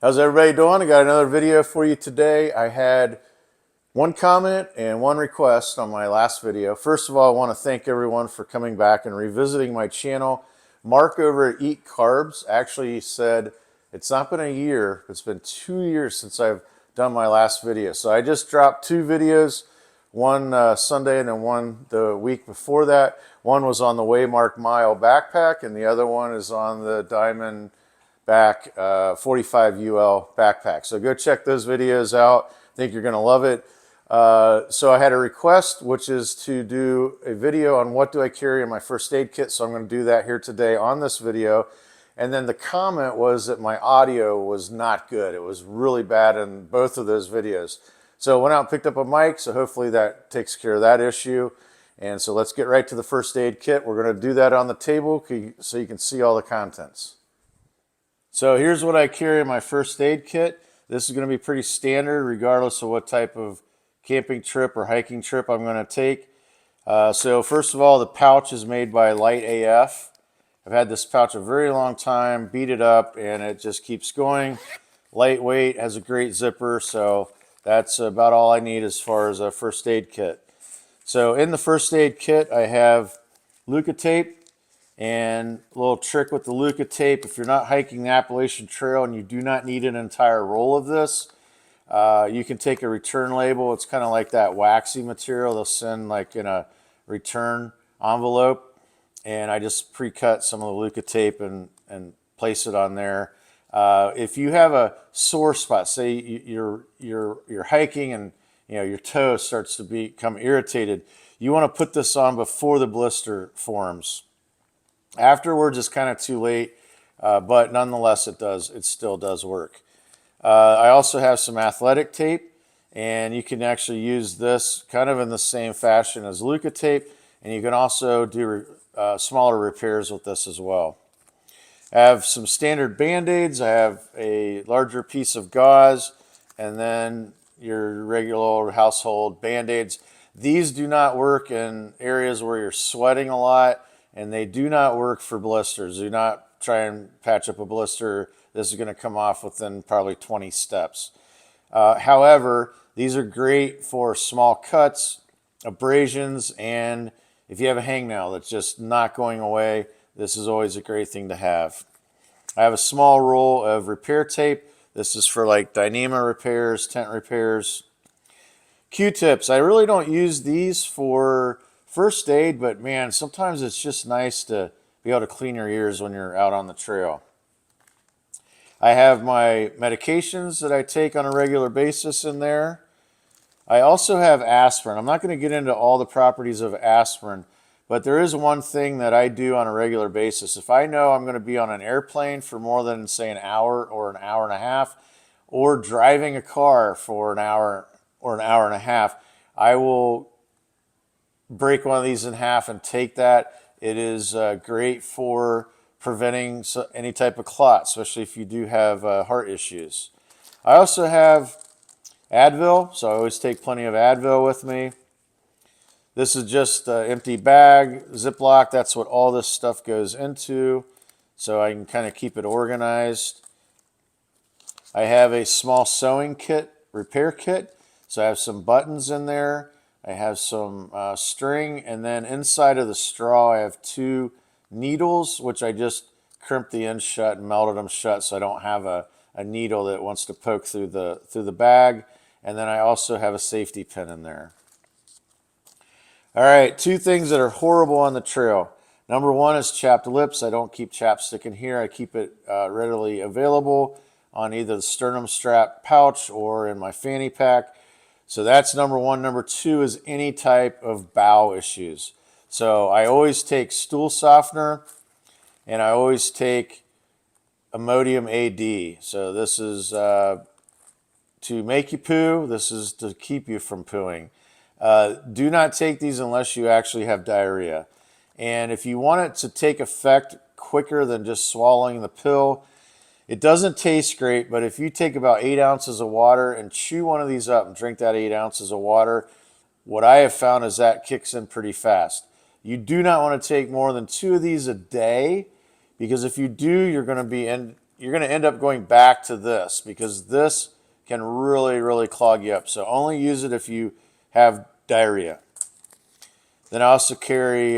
How's everybody doing? I got another video for you today. I had one comment and one request on my last video. First of all, I want to thank everyone for coming back and revisiting my channel. Mark over at Eat Carbs actually said it's not been a year, it's been 2 years since I've done my last video. So I just dropped two videos, one Sunday and then one the week before that. One was on the Waymark Mile backpack and the other one is on the Diamond Back 45 UL backpack. So go check those videos out. I think you're going to love it. So I had a request, which is to do a video on what do I carry in my first aid kit. So I'm going to do that here today on this video. And then the comment was that my audio was not good. It was really bad in both of those videos. So I went out and picked up a mic. So hopefully that takes care of that issue. And so let's get right to the first aid kit. We're going to do that on the table so you can see all the contents. So here's what I carry in my first aid kit. This is going to be pretty standard regardless of what type of camping trip or hiking trip I'm going to take. So first of all, the pouch is made by Light AF. I've had this pouch a very long time, beat it up, and it just keeps going. Lightweight, has a great zipper, so that's about all I need as far as a first aid kit. So in the first aid kit, I have Leuko Tape. And a little trick with the Leuko Tape, if you're not hiking the Appalachian Trail and you do not need an entire roll of this, you can take a return label. It's kind of like that waxy material they'll send like in a return envelope. And I just pre-cut some of the Leuko Tape and place it on there. If you have a sore spot, say you're hiking and your toe starts to become irritated, you want to put this on before the blister forms. Afterwards, it's kind of too late, but nonetheless, it still does work. I also have some athletic tape, and you can actually use this kind of in the same fashion as Leuko Tape, and you can also do smaller repairs with this as well. I have some standard Bandaids. I have a larger piece of gauze, and then your regular household Bandaids. These do not work in areas where you're sweating a lot, and they do not work for blisters. Do not try and patch up a blister. This is going to come off within probably 20 steps. However, these are great for small cuts, abrasions, and if you have a hangnail that's just not going away, this is always a great thing to have. I have a small roll of repair tape. This is for like Dyneema repairs, tent repairs. Q-tips. I really don't use these for first aid, but man, sometimes it's just nice to be able to clean your ears when you're out on the trail. I have my medications that I take on a regular basis in there. I also have aspirin. I'm not going to get into all the properties of aspirin, but there is one thing that I do on a regular basis. If I know I'm going to be on an airplane for more than, say, an hour or an hour and a half, or driving a car for an hour or an hour and a half, I will break one of these in half and take that. It is great for preventing any type of clot, especially if you do have heart issues. I also have Advil, so I always take plenty of Advil with me. This is just an empty bag, Ziploc. That's what all this stuff goes into, so I can kind of keep it organized. I have a small sewing kit, repair kit, so I have some buttons in there. I have some string, and then inside of the straw I have two needles, which I just crimped the ends shut and melted them shut so I don't have a needle that wants to poke through the bag. And then I also have a safety pin in there. All right, two things that are horrible on the trail. Number one is chapped lips. I don't keep chapstick in here. I keep it readily available on either the sternum strap pouch or in my fanny pack. So that's number one. Number two is any type of bowel issues. So I always take stool softener, and I always take Imodium AD. So this is to make you poo. This is to keep you from pooing. Do not take these unless you actually have diarrhea. And if you want it to take effect quicker than just swallowing the pill, it doesn't taste great, but if you take about 8 ounces of water and chew one of these up and drink that 8 ounces of water, what I have found is that kicks in pretty fast. You do not want to take more than 2 of these a day, because if you do, you're going to be you're going to end up going back to this because this can really clog you up. So only use it if you have diarrhea. Then I also carry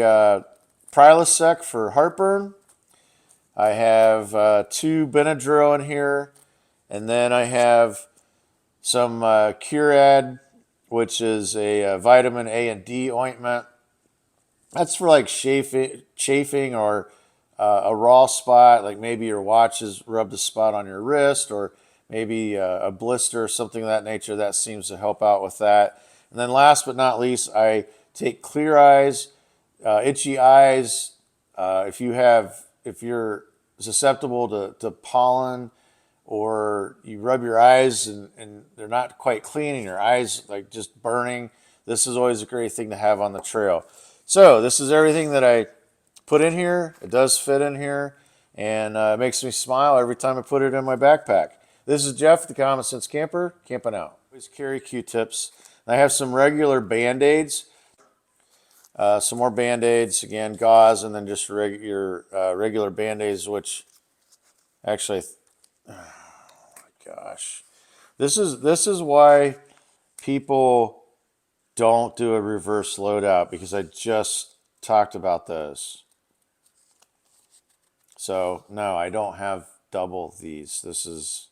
Prilosec for heartburn. I have 2 Benedryl in here, and then I have some Curad, which is a vitamin A and D ointment. That's for like chafing or a raw spot, like maybe your watch has rubbed a spot on your wrist, or maybe a blister or something of that nature. That seems to help out with that. And then last but not least, I take Clear Eyes, itchy eyes. If you're susceptible to pollen, or you rub your eyes and they're not quite clean and your eyes like just burning, this is always a great thing to have on the trail. So this is everything that I put in here. It does fit in here, and it makes me smile every time I put it in my backpack. This is Jeff, the Common Sense Camper, camping out. Always carry Q-tips. I have some regular Band-Aids, some more Band-Aids, again, Gauze, and then just regular Band-Aids, which actually, oh my gosh. This is why people don't do a reverse loadout, because I just talked about those. So no, I don't have double these. This is